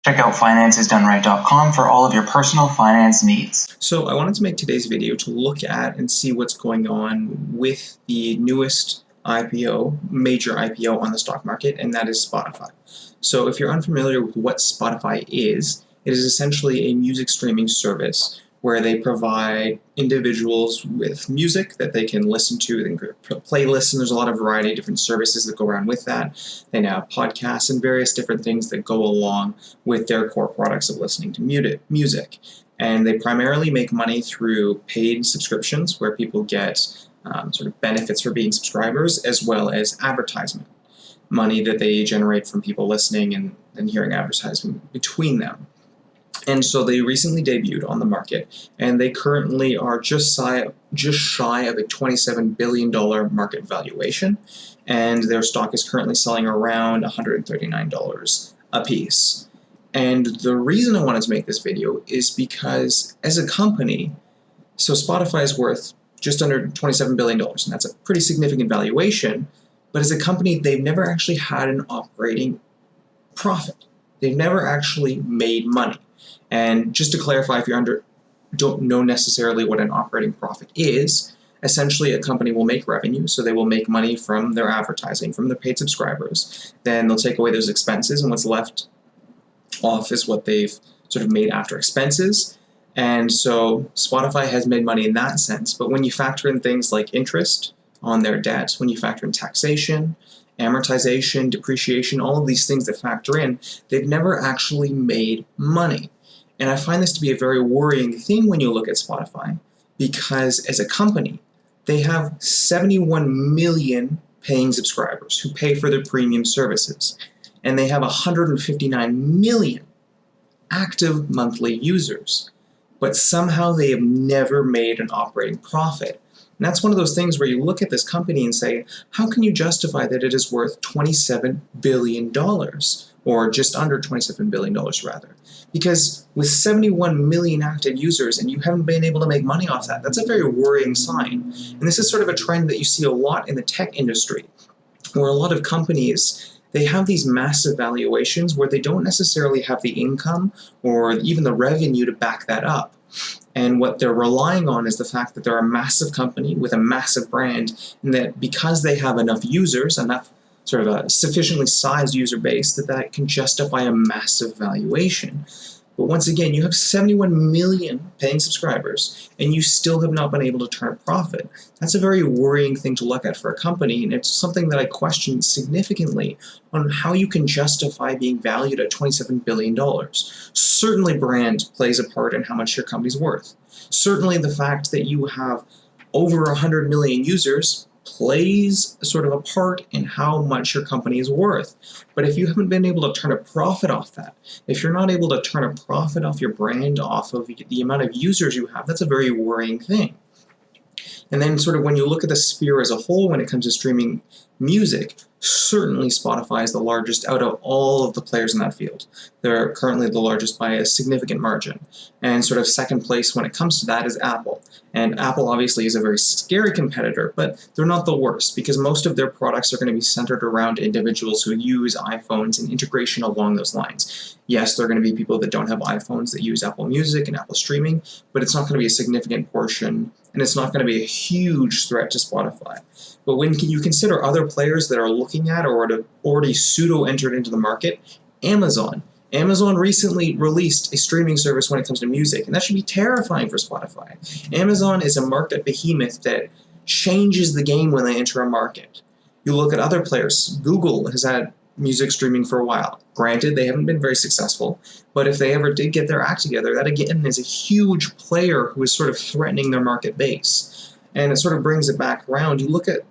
Check out financesdoneright.com for all of your personal finance needs. So I wanted to make today's video to look at and see what's going on with the newest major IPO on the stock market, and that is Spotify. So if you're unfamiliar with what Spotify is, it is essentially a music streaming service where they provide individuals with music that they can listen to. They can put playlists, and there's a lot of variety of different services that go around with that. They now have podcasts and various different things that go along with their core products of listening to music. And they primarily make money through paid subscriptions, where people get sort of benefits for being subscribers, as well as advertisement, money that they generate from people listening and hearing advertisement between them. And so they recently debuted on the market, and they currently are just shy of a $27 billion market valuation, and their stock is currently selling around $139 a piece. And the reason I wanted to make this video is because as a company, so Spotify is worth just under $27 billion, and that's a pretty significant valuation, but as a company, they've never actually had an operating profit. They've never actually made money. And just to clarify, if you don't know necessarily what an operating profit is, essentially a company will make revenue, so they will make money from their advertising, from their paid subscribers. Then they'll take away those expenses, and what's left off is what they've sort of made after expenses. And so Spotify has made money in that sense, but when you factor in things like interest on their debt, when you factor in taxation, amortization, depreciation, all of these things that factor in, they've never actually made money. And I find this to be a very worrying thing when you look at Spotify, because as a company, they have 71 million paying subscribers who pay for their premium services, and they have 159 million active monthly users, but somehow they have never made an operating profit. And that's one of those things where you look at this company and say, how can you justify that it is worth $27 billion, or just under $27 billion rather? Because with 71 million active users and you haven't been able to make money off that, that's a very worrying sign. And this is sort of a trend that you see a lot in the tech industry, where a lot of companies, they have these massive valuations where they don't necessarily have the income or even the revenue to back that up. And what they're relying on is the fact that they're a massive company with a massive brand, and that because they have enough users, enough sort of a sufficiently sized user base, that can justify a massive valuation. But once again, you have 71 million paying subscribers, and you still have not been able to turn a profit. That's a very worrying thing to look at for a company, and it's something that I question significantly on how you can justify being valued at $27 billion. Certainly brand plays a part in how much your company's worth. Certainly the fact that you have over 100 million users plays sort of a part in how much your company is worth. But if you haven't been able to turn a profit off that, if you're not able to turn a profit off your brand, off of the amount of users you have, that's a very worrying thing. And then sort of when you look at the sphere as a whole when it comes to streaming music, certainly Spotify is the largest out of all of the players in that field. They're currently the largest by a significant margin. And sort of second place when it comes to that is Apple. And Apple obviously is a very scary competitor, but they're not the worst, because most of their products are going to be centered around individuals who use iPhones and integration along those lines. Yes, there are going to be people that don't have iPhones that use Apple Music and Apple Streaming, but it's not going to be a significant portion, and it's not going to be a huge threat to Spotify. But when you consider other players that are looking at or have already pseudo-entered into the market, Amazon. Amazon recently released a streaming service when it comes to music, and that should be terrifying for Spotify. Amazon is a market behemoth that changes the game when they enter a market. You look at other players. Google has had music streaming for a while. Granted, they haven't been very successful, but if they ever did get their act together, that again is a huge player who is sort of threatening their market base. And it sort of brings it back around. You look at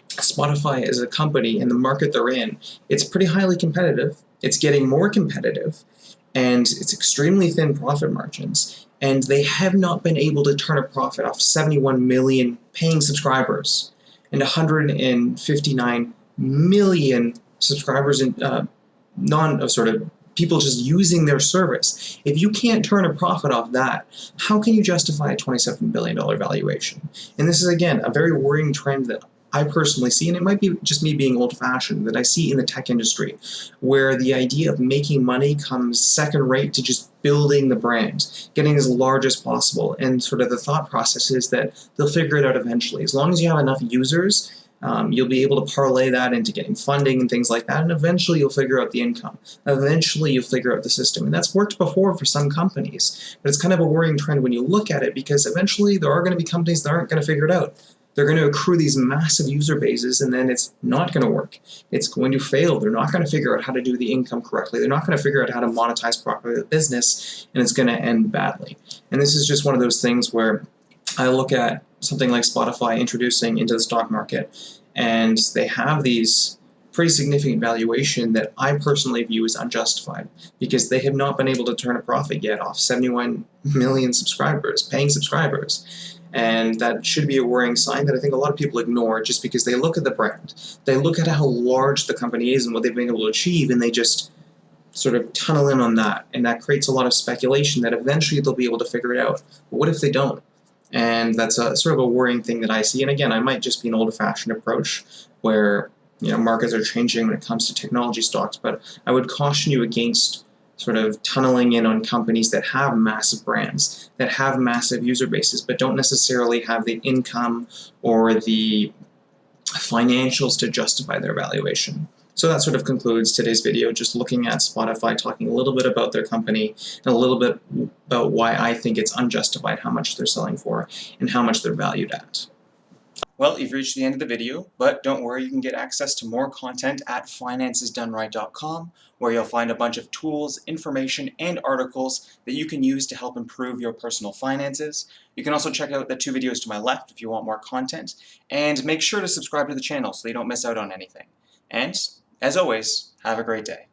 Spotify as a company and the market they're in, it's pretty highly competitive. It's getting more competitive, and it's extremely thin profit margins, and they have not been able to turn a profit off 71 million paying subscribers and 159 million subscribers in sort of people just using their service. If you can't turn a profit off that, how can you justify a $27 billion valuation? And this is, again, a very worrying trend that I personally see, and it might be just me being old-fashioned, that I see in the tech industry, where the idea of making money comes second rate to just building the brand, getting as large as possible, and sort of the thought process is that they'll figure it out eventually. As long as you have enough users, you'll be able to parlay that into getting funding and things like that, and eventually you'll figure out the income. Eventually you'll figure out the system, and that's worked before for some companies, but it's kind of a worrying trend when you look at it, because eventually there are going to be companies that aren't going to figure it out. They're going to accrue these massive user bases, and then it's not going to work. It's going to fail. They're not going to figure out how to do the income correctly. They're not going to figure out how to monetize properly the business, and it's going to end badly. And this is just one of those things where I look at something like Spotify introducing into the stock market, and they have these pretty significant valuation that I personally view as unjustified, because they have not been able to turn a profit yet off 71 million subscribers, paying subscribers. And that should be a worrying sign that I think a lot of people ignore, just because they look at the brand, they look at how large the company is and what they've been able to achieve, and they just sort of tunnel in on that, and that creates a lot of speculation that eventually they'll be able to figure it out. But what if they don't? And that's a sort of a worrying thing that I see. And again, I might just be an old-fashioned approach where markets are changing when it comes to technology stocks, but I would caution you against sort of tunneling in on companies that have massive brands, that have massive user bases, but don't necessarily have the income or the financials to justify their valuation. So that sort of concludes today's video, just looking at Spotify, talking a little bit about their company, and a little bit about why I think it's unjustified how much they're selling for and how much they're valued at. Well, you've reached the end of the video, but don't worry, you can get access to more content at financesdoneright.com, where you'll find a bunch of tools, information, and articles that you can use to help improve your personal finances. You can also check out the 2 videos to my left if you want more content, and make sure to subscribe to the channel so you don't miss out on anything. And, as always, have a great day.